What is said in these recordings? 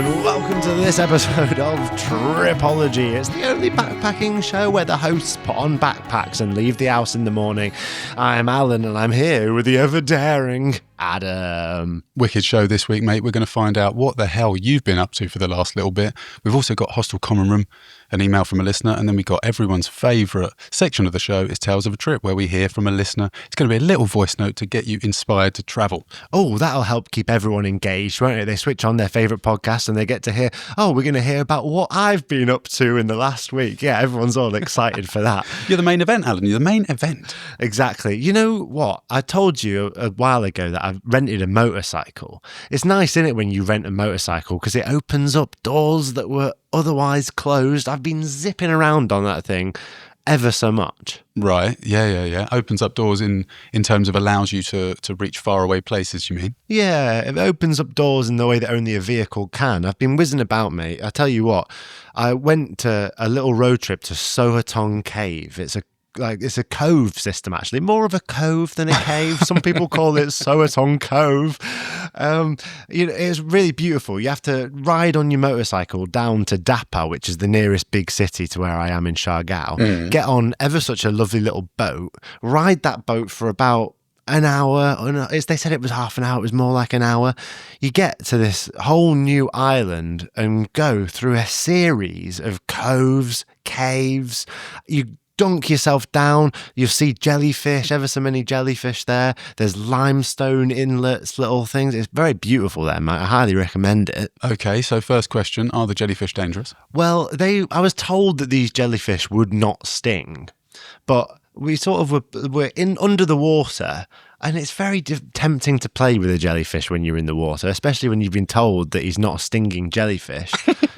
and welcome to this episode of Tripology. It's the only backpacking show where the hosts put on backpacks and leave the house in the morning. I'm Alan, and I'm here with the ever-daring Adam. Wicked show this week, mate. We're going to find out what the hell you've been up to for the last little bit. We've also got Hostel Common Room, an email from a listener, and then we got everyone's favourite section of the show is Tales of a Trip, where we hear from a listener. It's going to be a little voice note to get you inspired to travel. Oh, that'll help keep everyone engaged, won't it? They switch on their favourite podcast and they get to hear, oh, we're going to hear about what I've been up to in the last week. Yeah, everyone's all excited for that. You're the main event, Alan. You're the main event. Exactly. You know what? I told you a while ago that I've rented a motorcycle. It's nice, isn't it, when you rent a motorcycle, because it opens up doors that were otherwise closed. I've been zipping around on that thing ever so much. Right. Yeah. Opens up doors in terms of allows you to reach faraway places, you mean? Yeah, it opens up doors in the way that only a vehicle can. I've been whizzing about, mate. I tell you what, I went to a little road trip to Sohatong Cave. It's a cove system, actually. More of a cove than a cave. Some people call it Sohatong Cove. It's really beautiful. You have to ride on your motorcycle down to Dapa, which is the nearest big city to where I am in Siargao. Get on ever such a lovely little boat. Ride that boat for about an hour. They said it was half an hour. It was more like an hour. You get to this whole new island and go through a series of coves, caves. You dunk yourself down, you'll see jellyfish, ever so many jellyfish there. There's limestone inlets, little things. It's very beautiful there, mate. I highly recommend it. Okay, so first question, are the jellyfish dangerous? Well, I was told that these jellyfish would not sting, but we sort of were under the water, and it's very tempting to play with a jellyfish when you're in the water, especially when you've been told that he's not a stinging jellyfish.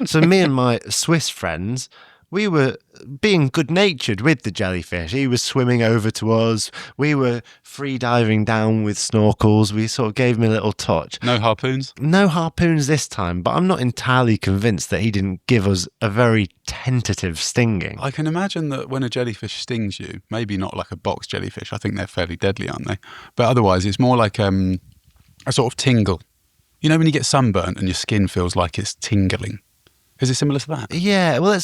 So me and my Swiss friends, we were being good-natured with the jellyfish. He was swimming over to us. We were free diving down with snorkels. We sort of gave him a little touch. No harpoons? No harpoons this time, but I'm not entirely convinced that he didn't give us a very tentative stinging. I can imagine that when a jellyfish stings you, maybe not like a box jellyfish, I think they're fairly deadly, aren't they? But otherwise, it's more like a sort of tingle. You know when you get sunburnt and your skin feels like it's tingling? Is it similar to that? Yeah, well,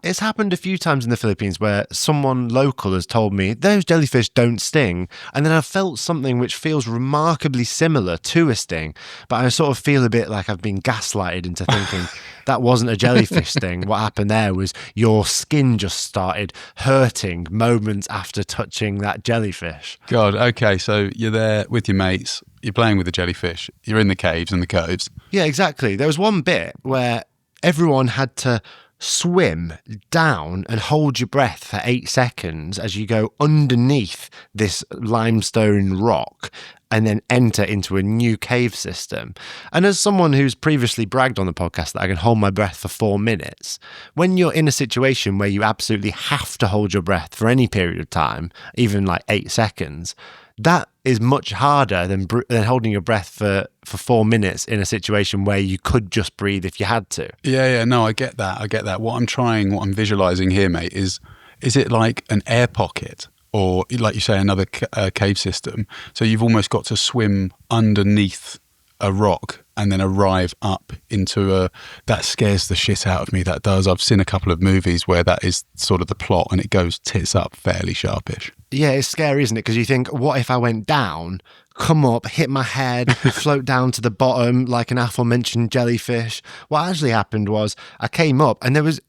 It's happened a few times in the Philippines where someone local has told me, those jellyfish don't sting. And then I've felt something which feels remarkably similar to a sting. But I sort of feel a bit like I've been gaslighted into thinking that wasn't a jellyfish sting. What happened there was your skin just started hurting moments after touching that jellyfish. God, okay, so you're there with your mates, you're playing with the jellyfish, you're in the caves and the coves. Yeah, exactly. There was one bit where everyone had to swim down and hold your breath for 8 seconds as you go underneath this limestone rock and then enter into a new cave system. And as someone who's previously bragged on the podcast that I can hold my breath for 4 minutes, when you're in a situation where you absolutely have to hold your breath for any period of time, even like 8 seconds, that is much harder than holding your breath for 4 minutes in a situation where you could just breathe if you had to. Yeah, no, I get that. What I'm visualising here, mate, is it like an air pocket or, like you say, another cave system? So you've almost got to swim underneath a rock and then arrive up into that scares the shit out of me, that does. I've seen a couple of movies where that is sort of the plot and it goes tits up fairly sharpish. Yeah, it's scary, isn't it? Because you think, what if I went down, come up, hit my head, float down to the bottom like an aforementioned jellyfish? What actually happened was I came up and there was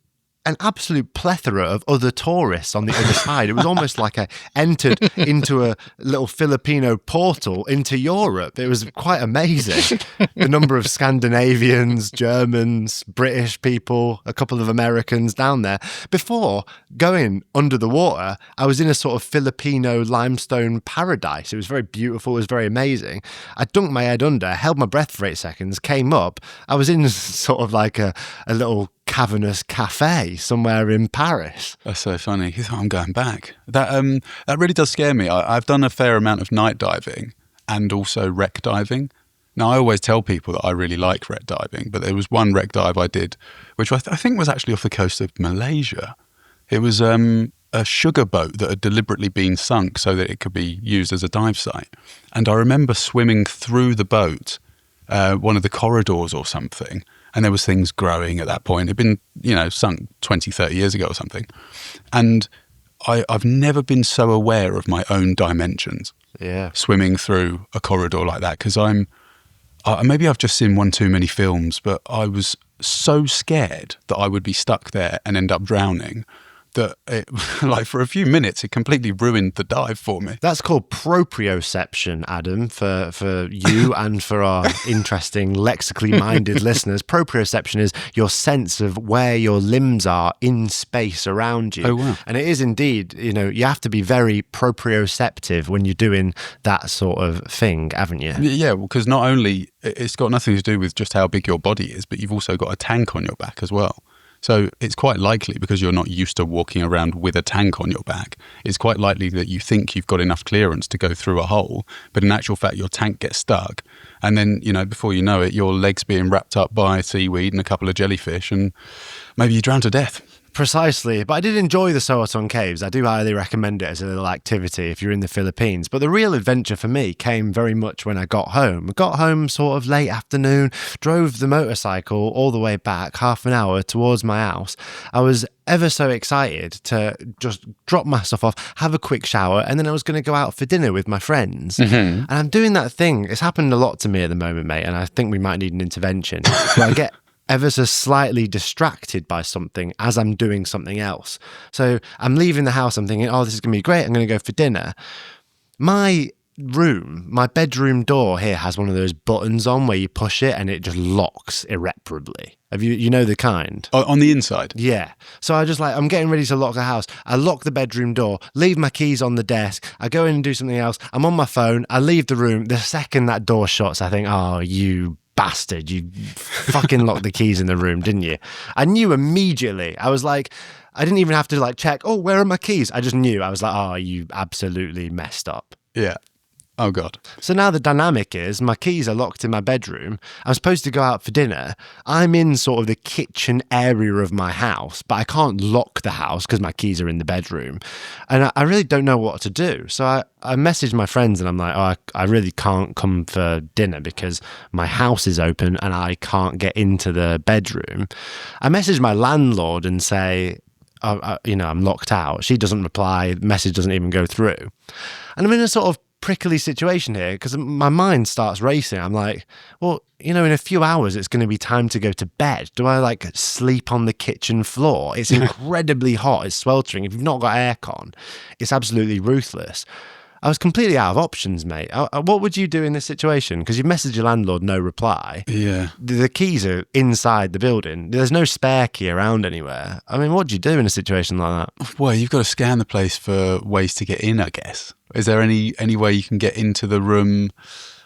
an absolute plethora of other tourists on the other side. It was almost like I entered into a little Filipino portal into Europe. It was quite amazing. The number of Scandinavians, Germans, British people, a couple of Americans down there. Before going under the water, I was in a sort of Filipino limestone paradise. It was very beautiful. It was very amazing. I dunked my head under, held my breath for 8 seconds, came up. I was in sort of like a little cavernous cafe somewhere in Paris. That's so funny. You thought, I'm going back. That really does scare me. I've done a fair amount of night diving and also wreck diving. Now, I always tell people that I really like wreck diving, but there was one wreck dive I did, which I think was actually off the coast of Malaysia. It was a sugar boat that had deliberately been sunk so that it could be used as a dive site. And I remember swimming through the boat, one of the corridors or something, and there was things growing at that point. It'd been, sunk 20, 30 years ago or something. And I've never been so aware of my own dimensions. Yeah. Swimming through a corridor like that, because maybe I've just seen one too many films, but I was so scared that I would be stuck there and end up drowning that like for a few minutes it completely ruined the dive for me. That's called proprioception, Adam, for you and for our interesting lexically minded listeners. Proprioception is your sense of where your limbs are in space around you. Oh, wow. And it is indeed, you have to be very proprioceptive when you're doing that sort of thing, haven't you? Yeah, because not only it's got nothing to do with just how big your body is, but you've also got a tank on your back as well. So it's quite likely, because you're not used to walking around with a tank on your back, it's quite likely that you think you've got enough clearance to go through a hole, but in actual fact your tank gets stuck, and then before you know it, your legs being wrapped up by seaweed and a couple of jellyfish, and maybe you drown to death. Precisely. But I did enjoy the Soaton Caves. I do highly recommend it as a little activity if you're in the Philippines. But the real adventure for me came very much when I got home. I got home sort of late afternoon, drove the motorcycle all the way back, half an hour towards my house. I was ever so excited to just drop my stuff off, have a quick shower, and then I was going to go out for dinner with my friends. Mm-hmm. And I'm doing that thing. It's happened a lot to me at the moment, mate, and I think we might need an intervention. Where I get ever so slightly distracted by something as I'm doing something else. So I'm leaving the house, I'm thinking, this is going to be great, I'm going to go for dinner. My bedroom door here has one of those buttons on where you push it and it just locks irreparably. Have you know the kind? On the inside? Yeah. So I'm getting ready to lock the house. I lock the bedroom door, leave my keys on the desk. I go in and do something else. I'm on my phone. I leave the room. The second that door shuts, I think, you bastard, you fucking locked the keys in the room, didn't you? I knew immediately. I was like, I didn't even have to check, where are my keys? I just knew. I was like, you absolutely messed up. Yeah. Oh, God. So now the dynamic is my keys are locked in my bedroom. I'm supposed to go out for dinner. I'm in sort of the kitchen area of my house, but I can't lock the house because my keys are in the bedroom. And I really don't know what to do. So I messaged my friends and I'm like, I really can't come for dinner because my house is open and I can't get into the bedroom. I messaged my landlord and say, I'm locked out. She doesn't reply. The message doesn't even go through. And I'm in a sort of prickly situation here because my mind starts racing. I'm like, in a few hours it's going to be time to go to bed. Do I sleep on the kitchen floor? It's incredibly hot. It's sweltering. If you've not got aircon, it's absolutely ruthless. I was completely out of options, mate. What would you do in this situation? Because you've messaged your landlord, no reply. Yeah. The keys are inside the building. There's no spare key around anywhere. I mean, what do you do in a situation like that? Well, you've got to scan the place for ways to get in, I guess. Is there any way you can get into the room?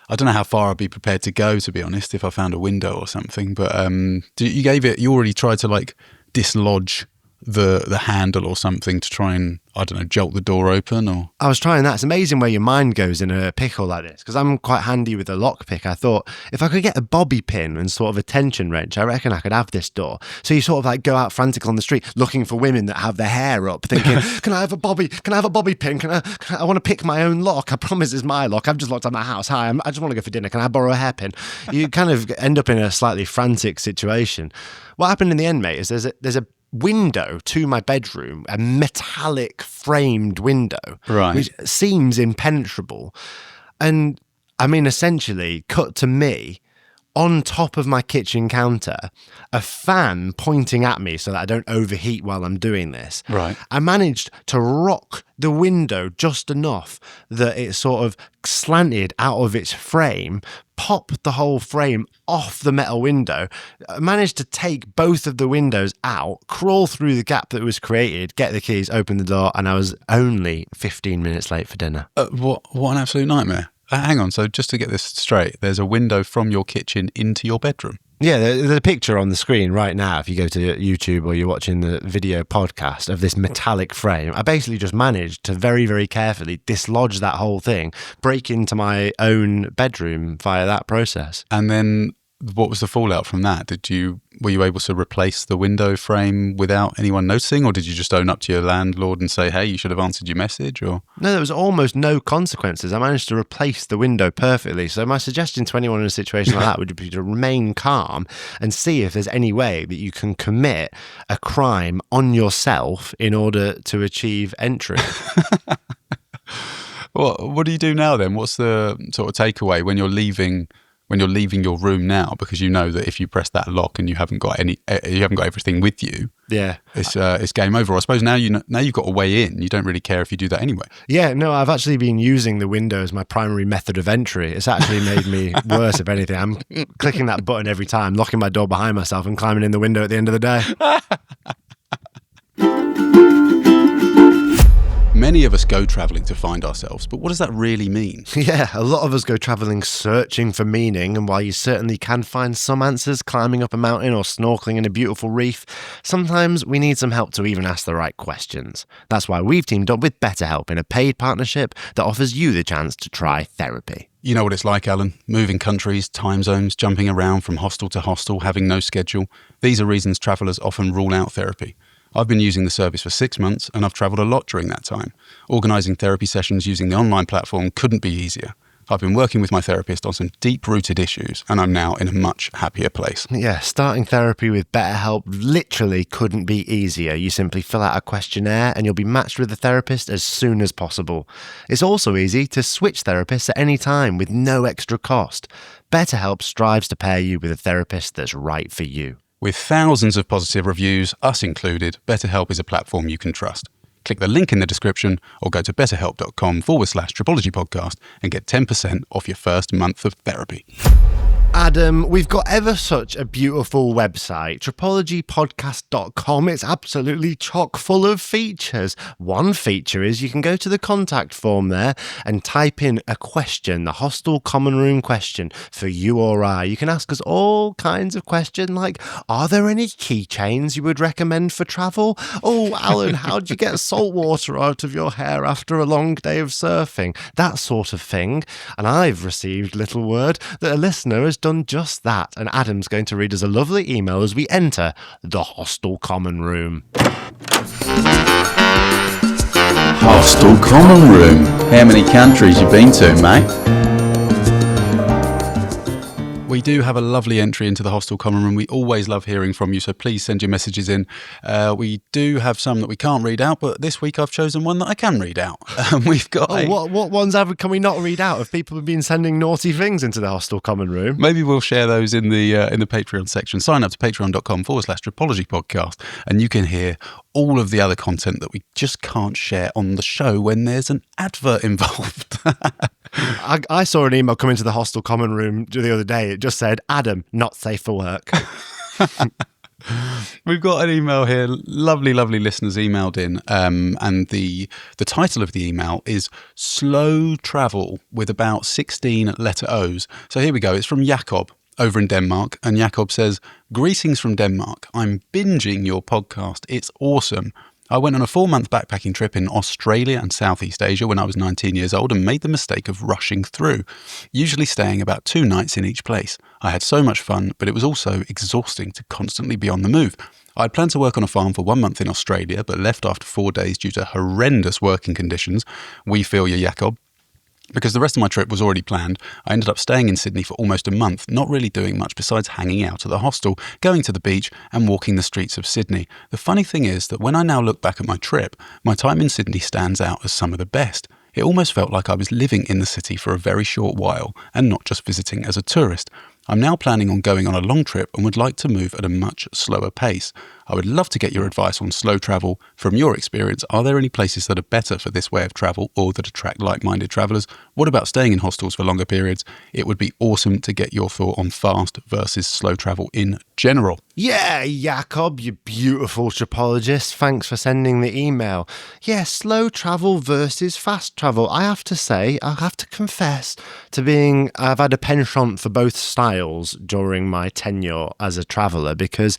I don't know how far I'd be prepared to go, to be honest, if I found a window or something. But you already tried to dislodge the handle or something to try and, I don't know, jolt the door open? Or I was trying that. It's amazing where your mind goes in a pickle like this, because I'm quite handy with a lockpick. I thought if I could get a bobby pin and sort of a tension wrench, I reckon I could have this door. So you sort of go out frantic on the street looking for women that have their hair up, thinking, can I have a bobby pin? I want to pick my own lock. I promise it's my lock. I've just locked up my house. Hi, I just want to go for dinner. Can I borrow a hairpin? You kind of end up in a slightly frantic situation. What happened in the end, mate, is there's a window to my bedroom, a metallic framed window, right, which seems impenetrable. And I mean, essentially, cut to me on top of my kitchen counter, a fan pointing at me so that I don't overheat while I'm doing this. Right. I managed to rock the window just enough that it sort of slanted out of its frame, popped the whole frame off the metal window, managed to take both of the windows out, crawl through the gap that was created, get the keys, open the door, and I was only 15 minutes late for dinner. What an absolute nightmare. Hang on, so just to get this straight, there's a window from your kitchen into your bedroom? Yeah, there's a picture on the screen right now if you go to YouTube or you're watching the video podcast of this metallic frame. I basically just managed to very, very carefully dislodge that whole thing, break into my own bedroom via that process. And then what was the fallout from that? Were you able to replace the window frame without anyone noticing, or did you just own up to your landlord and say, hey, you should have answered your message? Or No, there was almost no consequences. I managed to replace the window perfectly. So my suggestion to anyone in a situation like that would be to remain calm and see if there's any way that you can commit a crime on yourself in order to achieve entry. what do you do now then? What's the sort of takeaway when you're leaving your room now, because you know that if you press that lock and you haven't got everything with you, yeah, it's game over. I suppose now you've got a way in. You don't really care if you do that anyway. Yeah, no, I've actually been using the window as my primary method of entry. It's actually made me worse, if anything. I'm clicking that button every time, locking my door behind myself and climbing in the window at the end of the day. Many of us go travelling to find ourselves, but what does that really mean? Yeah, a lot of us go travelling searching for meaning, and while you certainly can find some answers climbing up a mountain or snorkeling in a beautiful reef, sometimes we need some help to even ask the right questions. That's why we've teamed up with BetterHelp in a paid partnership that offers you the chance to try therapy. You know what it's like, Alan. Moving countries, time zones, jumping around from hostel to hostel, having no schedule. These are reasons travellers often rule out therapy. I've been using the service for 6 months and I've travelled a lot during that time. Organising therapy sessions using the online platform couldn't be easier. I've been working with my therapist on some deep-rooted issues and I'm now in a much happier place. Yeah, starting therapy with BetterHelp literally couldn't be easier. You simply fill out a questionnaire and you'll be matched with a therapist as soon as possible. It's also easy to switch therapists at any time with no extra cost. BetterHelp strives to pair you with a therapist that's right for you. With thousands of positive reviews, us included, BetterHelp is a platform you can trust. Click the link in the description or go to betterhelp.com/Tripology podcast and get 10% off your first month of therapy. Adam, we've got ever such a beautiful website, tripologypodcast.com. It's absolutely chock full of features. One feature is you can go to the contact form there and type in a question, the Hostel Common Room question for you or I. You can ask us all kinds of questions like, are there any keychains you would recommend for travel? Oh, Alan, how'd you get salt water out of your hair after a long day of surfing? That sort of thing. And I've received little word that a listener has done just that, and Adam's going to read us a lovely email as we enter the Hostel Common Room. Hostel Common Room. How many countries you been to, mate? We do have a lovely entry into the Hostel Common Room. We always love hearing from you, so please send your messages in. We do have some that we can't read out, but this week I've chosen one that I can read out. We've got what ones can we not read out? Have people been sending naughty things into the Hostel Common Room? Maybe we'll share those in the Patreon section. Sign up to patreon.com/Tripology podcast, and you can hear all of the other content that we just can't share on the show when there's an advert involved. I saw an email come into the Hostel Common Room the other day. It just said, Adam, not safe for work. We've got an email here. Lovely listeners emailed in. And the title of the email is Slow Travel with about 16 letter O's. So here we go. It's from Jakob over in Denmark. And Jakob says, greetings from Denmark. I'm binging your podcast. It's awesome. I went on a 4-month backpacking trip in Australia and Southeast Asia when I was 19 years old and made the mistake of rushing through, usually staying about 2 nights in each place. I had so much fun, but it was also exhausting to constantly be on the move. I had planned to work on a farm for 1 month in Australia, but left after 4 days due to horrendous working conditions. We feel you, Jakob. Because the rest of my trip was already planned, I ended up staying in Sydney for almost a month, not really doing much besides hanging out at the hostel, going to the beach and walking the streets of Sydney. The funny thing is that when I now look back at my trip, my time in Sydney stands out as some of the best. It almost felt like I was living in the city for a very short while and not just visiting as a tourist. I'm now planning on going on a long trip and would like to move at a much slower pace. I would love to get your advice on slow travel. From your experience, are there any places that are better for this way of travel or that attract like-minded travellers? What about staying in hostels for longer periods? It would be awesome to get your thought on fast versus slow travel in general. Yeah, Jakob, you beautiful tripologist. Thanks for sending the email. Yeah, slow travel versus fast travel. I have to confess to I've had a penchant for both styles during my tenure as a traveller because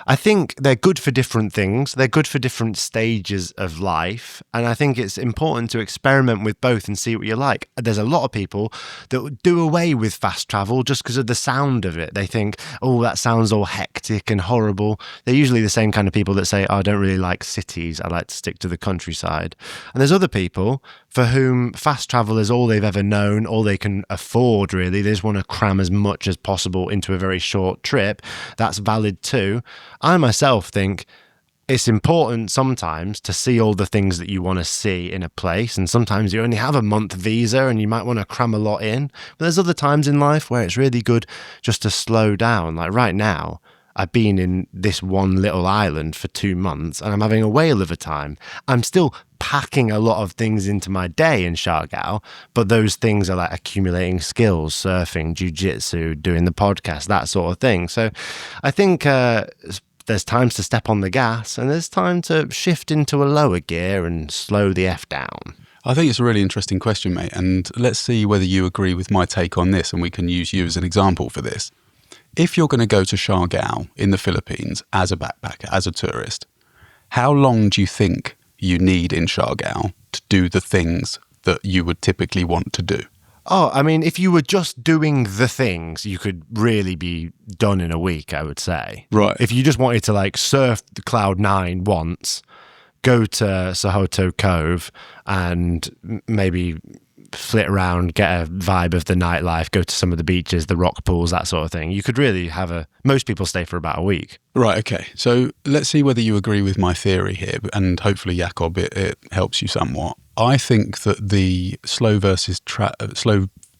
I think they're good for different things. They're good for different stages of life. And I think it's important to experiment with both and see what you like. There's a lot of people that do away with fast travel just because of the sound of it. They think, oh, that sounds all hectic and horrible. They're usually the same kind of people that say, oh, I don't really like cities. I like to stick to the countryside. And there's other people for whom fast travel is all they've ever known, all they can afford, really. They just want to cram as much as possible into a very short trip. That's valid too. I myself think it's important sometimes to see all the things that you want to see in a place. And sometimes you only have a month visa and you might want to cram a lot in. But there's other times in life where it's really good just to slow down. Like right now, I've been in this one little island for 2 months and I'm having a whale of a time. I'm still packing a lot of things into my day in Siargao, but those things are like accumulating skills, surfing, jiu-jitsu, doing the podcast, that sort of thing. So I think there's times to step on the gas and there's time to shift into a lower gear and slow the F down. I think it's a really interesting question, mate. And let's see whether you agree with my take on this and we can use you as an example for this. If you're going to go to Siargao in the Philippines as a backpacker, as a tourist, how long do you think you need in Siargao to do the things that you would typically want to do? Oh, I mean, if you were just doing the things, you could really be done in a week, I would say. Right. If you just wanted to like surf the Cloud9 once, go to Hostel Cove and maybe flit around, get a vibe of the nightlife, go to some of the beaches, the rock pools, that sort of thing. You could really most people stay for about a week. Right, okay. So let's see whether you agree with my theory here, and hopefully, Jakob, it helps you somewhat. I think that the slow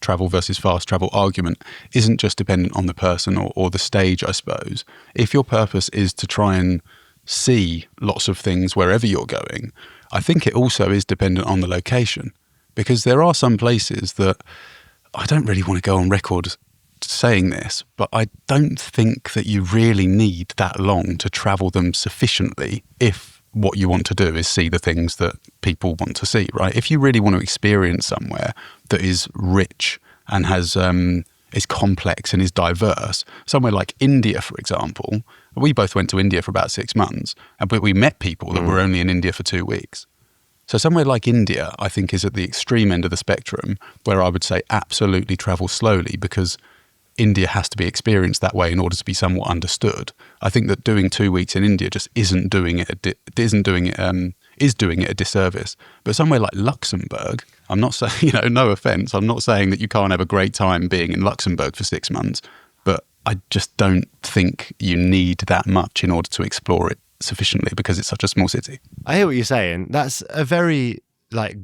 travel versus fast travel argument isn't just dependent on the person or the stage, I suppose. If your purpose is to try and see lots of things wherever you're going, I think it also is dependent on the location. Because there are some places that I don't really want to go on record saying this, but I don't think that you really need that long to travel them sufficiently if what you want to do is see the things that people want to see, right? If you really want to experience somewhere that is rich and has is complex and is diverse, somewhere like India, for example, we both went to India for about 6 months, but we met people that were only in India for 2 weeks. So somewhere like India, I think, is at the extreme end of the spectrum where I would say absolutely travel slowly because India has to be experienced that way in order to be somewhat understood. I think that doing 2 weeks in India just is doing it a disservice. But somewhere like Luxembourg, I'm not saying, no offense, I'm not saying that you can't have a great time being in Luxembourg for 6 months, but I just don't think you need that much in order to explore it sufficiently because it's such a small city. I hear what you're saying. That's a very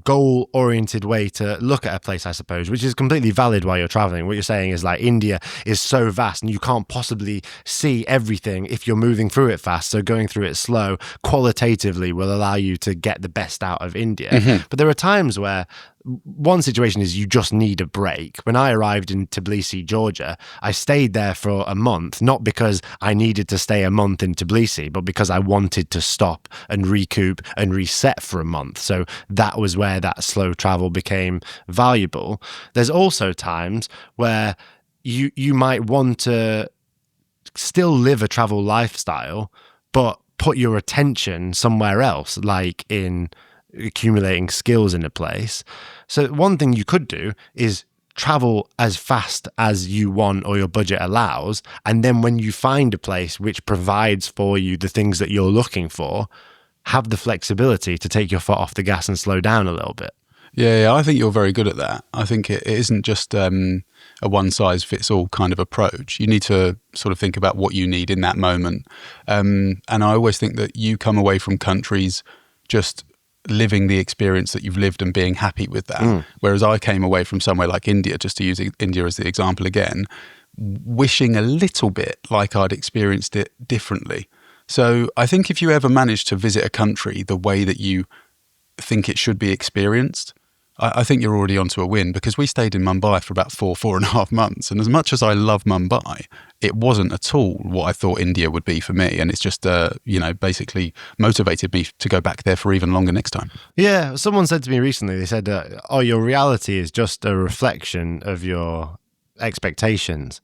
goal-oriented way to look at a place, I suppose, which is completely valid while you're traveling. What you're saying is India is so vast and you can't possibly see everything if you're moving through it fast. So going through it slow qualitatively will allow you to get the best out of India. Mm-hmm. But there are times where one situation is you just need a break. When I arrived in Tbilisi, Georgia, I stayed there for a month, not because I needed to stay a month in Tbilisi, but because I wanted to stop and recoup and reset for a month. So that was where that slow travel became valuable. There's also times where you might want to still live a travel lifestyle, but put your attention somewhere else, like in accumulating skills in a place. So one thing you could do is travel as fast as you want or your budget allows, and then when you find a place which provides for you the things that you're looking for, have the flexibility to take your foot off the gas and slow down a little bit. Yeah, I think you're very good at that. I think it isn't just a one-size-fits-all kind of approach. You need to sort of think about what you need in that moment. And I always think that you come away from countries just living the experience that you've lived and being happy with that. Whereas I came away from somewhere like India, just to use India as the example again, wishing a little bit like I'd experienced it differently. So I think if you ever manage to visit a country the way that you think it should be experienced, I think you're already onto a win, because we stayed in Mumbai for about 4.5 months. And as much as I love Mumbai, it wasn't at all what I thought India would be for me. And it's just, basically motivated me to go back there for even longer next time. Yeah. Someone said to me recently, they said, your reality is just a reflection of your expectations.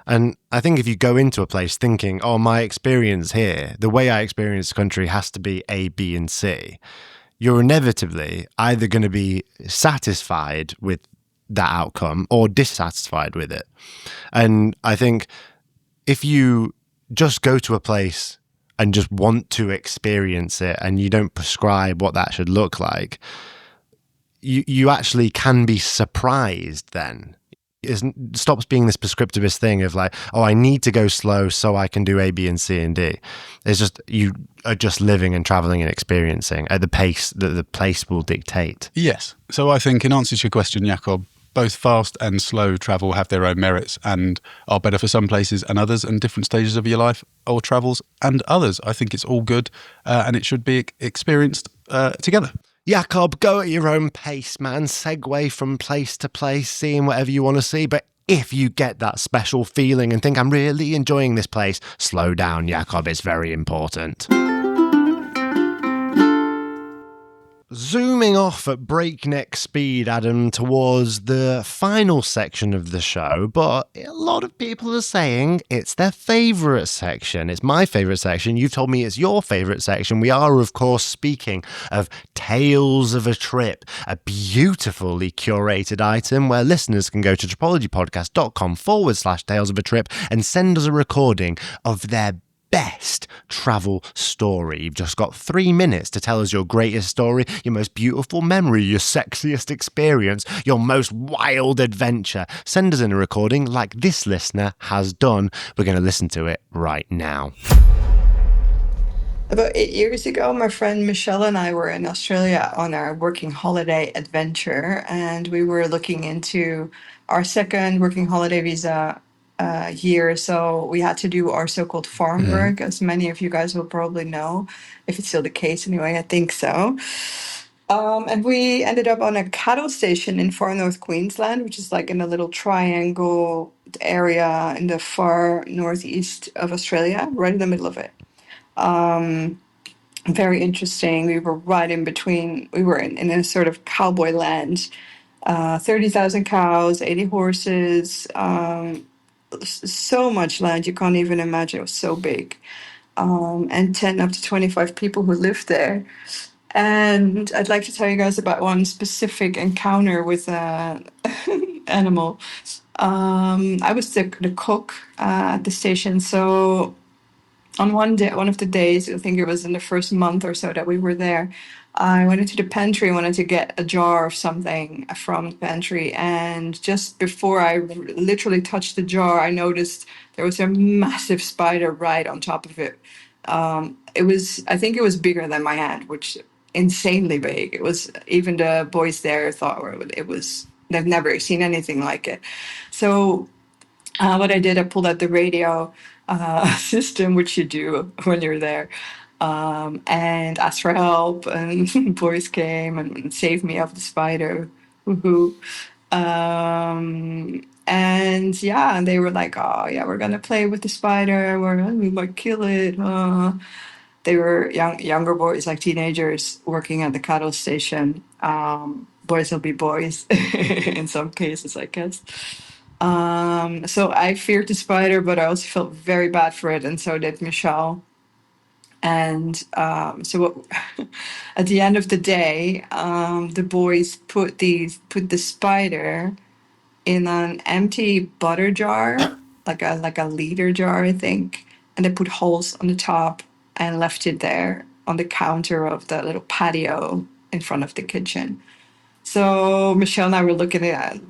And I think if you go into a place thinking, oh, my experience here, the way I experience the country has to be A, B, and C, you're inevitably either going to be satisfied with that outcome or dissatisfied with it. And I think if you just go to a place and just want to experience it and you don't prescribe what that should look like, you actually can be surprised then. It stops being this prescriptivist thing of like, oh, I need to go slow so I can do A, B, and C, and D. It's just you are just living and traveling and experiencing at the pace that the place will dictate. Yes. So I think in answer to your question, Jakob, both fast and slow travel have their own merits and are better for some places and others, and different stages of your life or travels and others. I think it's all good and it should be experienced together. Jakob, go at your own pace, man. Segue from place to place, seeing whatever you want to see. But if you get that special feeling and think, I'm really enjoying this place, slow down, Jakob. It's very important. Zooming off at breakneck speed, Adam, towards the final section of the show, but a lot of people are saying it's their favourite section. It's my favourite section. You've told me it's your favourite section. We are, of course, speaking of Tales of a Trip, a beautifully curated item where listeners can go to tripologypodcast.com/Tales of a Trip and send us a recording of their best travel story. You've just got 3 minutes to tell us your greatest story, your most beautiful memory, your sexiest experience, your most wild adventure. Send us in a recording like this listener has done. We're going to listen to it right now. About 8 years ago, my friend Michelle and I were in Australia on our working holiday adventure, and we were looking into our second working holiday visa year. So we had to do our so-called farm work, as many of you guys will probably know, if it's still the case anyway, I think so. And we ended up on a cattle station in far north Queensland, which is like in a little triangle area in the far northeast of Australia, right in the middle of it. Very interesting. We were right in between, we were in a sort of cowboy land. 30,000 cows, 80 horses, so much land you can't even imagine. It was so big. And 10 up to 25 people who lived there. And I'd like to tell you guys about one specific encounter with an animal. I was the cook at the station. So on one of the days, I think it was in the first month or so that we were there, I went into the pantry and wanted to get a jar of something from the pantry. And just before I literally touched the jar, I noticed there was a massive spider right on top of it. I think it was bigger than my hand, which insanely big. It was, even the boys there thought they've never seen anything like it. So what I did, I pulled out the radio system, which you do when you're there, and asked for help. And boys came and saved me off the spider. Woohoo! And yeah, and they were like, "Oh yeah, we're gonna play with the spider. We might kill it." They were younger boys, like teenagers, working at the cattle station. Boys will be boys in some cases, I guess. So I feared the spider, but I also felt very bad for it, and so did Michelle. And at the end of the day, the boys put the spider in an empty butter jar, like a liter jar, I think, and they put holes on the top and left it there on the counter of the little patio in front of the kitchen. So Michelle and I were looking at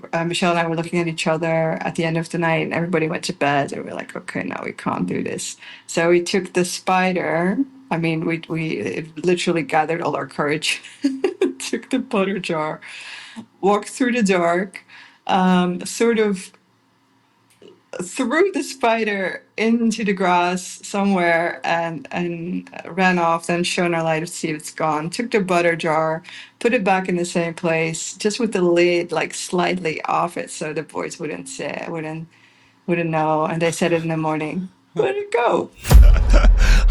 each other at the end of the night, and everybody went to bed. And we were like, okay, no, we can't do this. So we took the spider. I mean, we literally gathered all our courage, took the butter jar, walked through the dark, sort of threw the spider into the grass somewhere and ran off, then shone our light to see if it's gone. Took the butter jar, put it back in the same place, just with the lid like slightly off it so the boys wouldn't know. And they said it in the morning, where'd it go?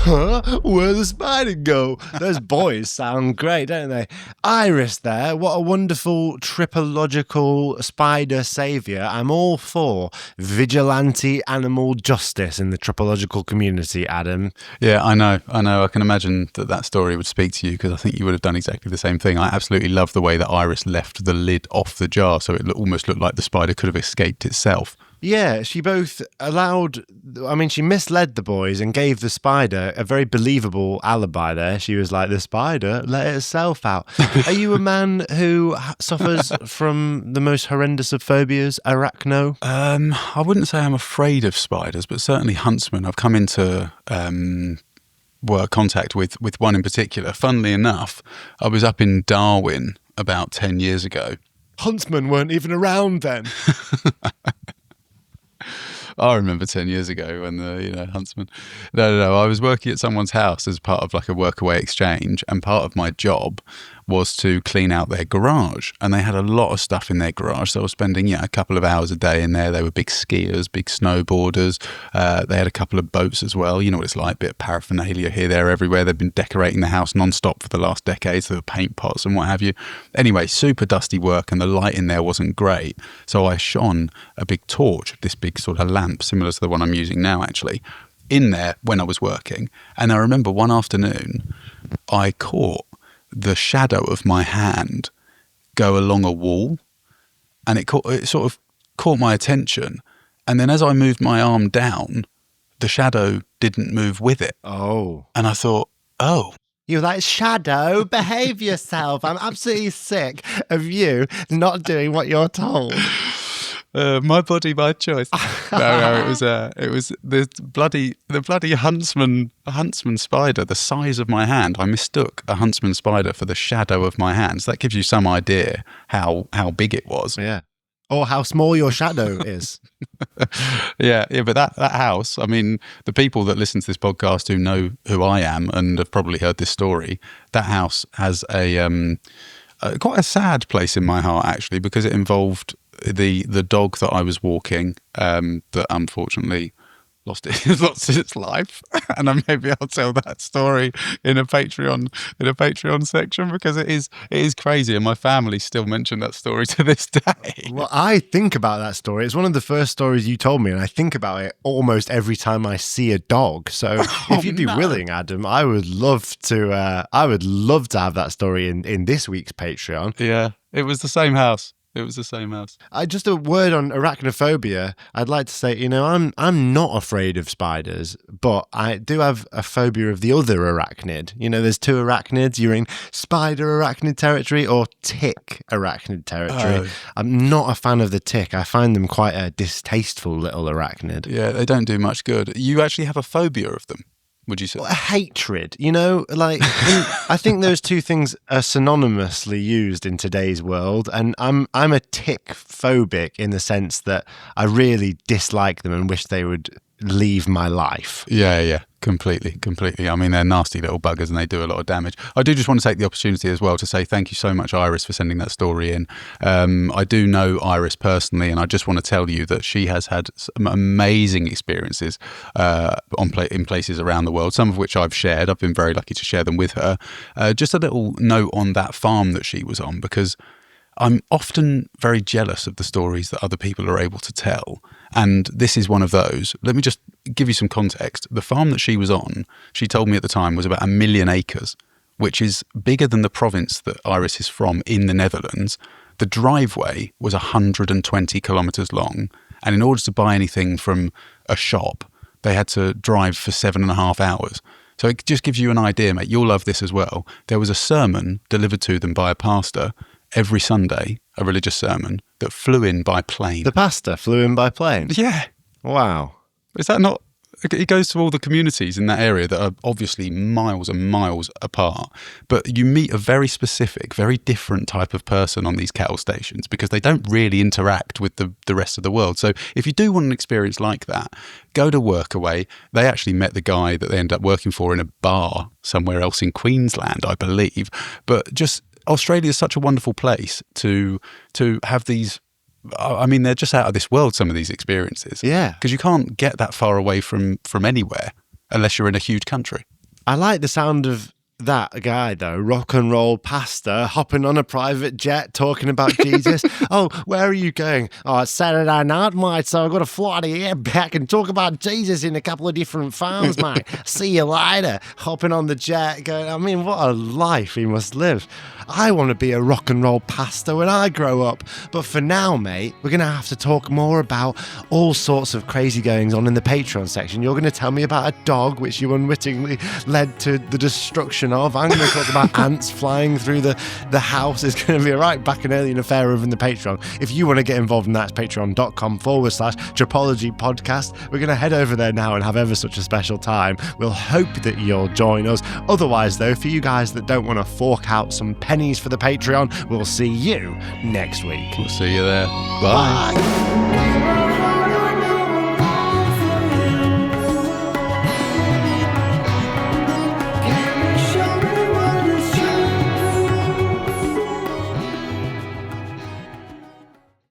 Huh? Where'd the spider go? Those boys sound great, don't they? Iris there, what a wonderful tripological spider saviour. I'm all for vigilante animal justice in the tripological community, Adam. Yeah, I know. I can imagine that story would speak to you, because I think you would have done exactly the same thing. I absolutely love the way that Iris left the lid off the jar, so it almost looked like the spider could have escaped itself. Yeah, she she misled the boys and gave the spider a very believable alibi there. She was like, the spider let itself out. Are you a man who suffers from the most horrendous of phobias, arachno? I wouldn't say I'm afraid of spiders, but certainly huntsmen. I've come into contact with one in particular. Funnily enough, I was up in Darwin about 10 years ago. Huntsmen weren't even around then. I remember 10 years ago when the huntsman. No. I was working at someone's house as part of like a workaway exchange, and part of my job was to clean out their garage. And they had a lot of stuff in their garage. So I was spending a couple of hours a day in there. They were big skiers, big snowboarders. They had a couple of boats as well. You know what it's like, a bit of paraphernalia here, there, everywhere. They've been decorating the house non-stop for the last decade. So the paint pots and what have you. Anyway, super dusty work, and the light in there wasn't great. So I shone a big torch, this big sort of lamp, similar to the one I'm using now actually, in there when I was working. And I remember one afternoon I caught the shadow of my hand go along a wall, and it sort of caught my attention. And then as I moved my arm down, the shadow didn't move with it. Oh. And I thought, oh. You're like, shadow, behave yourself. I'm absolutely sick of you not doing what you're told. My body, my choice. No, it was the bloody huntsman spider, the size of my hand. I mistook a huntsman spider for the shadow of my hand. So that gives you some idea how big it was. Yeah. Or how small your shadow is. Yeah, but that house, I mean, the people that listen to this podcast who know who I am and have probably heard this story, that house has quite a sad place in my heart, actually, because it involved the dog that I was walking, that unfortunately lost its life. And maybe I'll tell that story in a Patreon section, because it is crazy, and my family still mention that story to this day. Well, I think about that story. It's one of the first stories you told me, and I think about it almost every time I see a dog. So if you'd be willing, Adam, I would love to have that story in this week's Patreon. Yeah, it was the same house. Just a word on arachnophobia. I'd like to say, I'm not afraid of spiders, but I do have a phobia of the other arachnid. There's two arachnids. You're in spider arachnid territory or tick arachnid territory. Oh. I'm not a fan of the tick. I find them quite a distasteful little arachnid. Yeah, they don't do much good. You actually have a phobia of them, would you say? A hatred, I think those two things are synonymously used in today's world, and I'm a tick phobic in the sense that I really dislike them and wish they would leave my life. Yeah, completely. I mean, they're nasty little buggers and they do a lot of damage. I do just want to take the opportunity as well to say thank you so much, Iris, for sending that story in. I do know Iris personally, and I just want to tell you that she has had some amazing experiences in places around the world, some of which I've shared. I've been very lucky to share them with her. Just a little note on that farm that she was on, because I'm often very jealous of the stories that other people are able to tell. And this is one of those. Let me just give you some context. The farm that she was on, she told me at the time, was about 1 million acres, which is bigger than the province that Iris is from in the Netherlands. The driveway was 120 kilometres long. And in order to buy anything from a shop, they had to drive for 7.5 hours. So it just gives you an idea, mate. You'll love this as well. There was a sermon delivered to them by a pastor every Sunday, a religious sermon, that flew in by plane. The pastor flew in by plane? Yeah. Wow. Is that not... It goes to all the communities in that area that are obviously miles and miles apart. But you meet a very specific, very different type of person on these cattle stations, because they don't really interact with the rest of the world. So if you do want an experience like that, go to Workaway. They actually met the guy that they ended up working for in a bar somewhere else in Queensland, I believe. But just... Australia is such a wonderful place to have these. I mean, they're just out of this world, some of these experiences. Yeah. Because you can't get that far away from anywhere. unless you're in a huge country. I like the sound of that guy, though. Rock and roll pastor hopping on a private jet talking about Jesus. Oh, where are you going? Oh, it's Saturday night, mate, so I've got to fly to here back and talk about Jesus in a couple of different farms, mate. See you later. Hopping on the jet going, I mean, what a life he must live. I want to be a rock and roll pastor when I grow up. But for now, mate, we're going to have to talk more about all sorts of crazy goings on in the Patreon section. You're going to tell me about a dog which you unwittingly led to the destruction of. I'm going to talk about ants flying through the house. It's going to be a right bacchanalian affair over in the Patreon. If you want to get involved in that, it's patreon.com/Tropology Podcast. We're going to head over there now and have ever such a special time. We'll hope that you'll join us. Otherwise, though, for you guys that don't want to fork out some pennies for the Patreon, we'll see you next week. We'll see you there. Bye.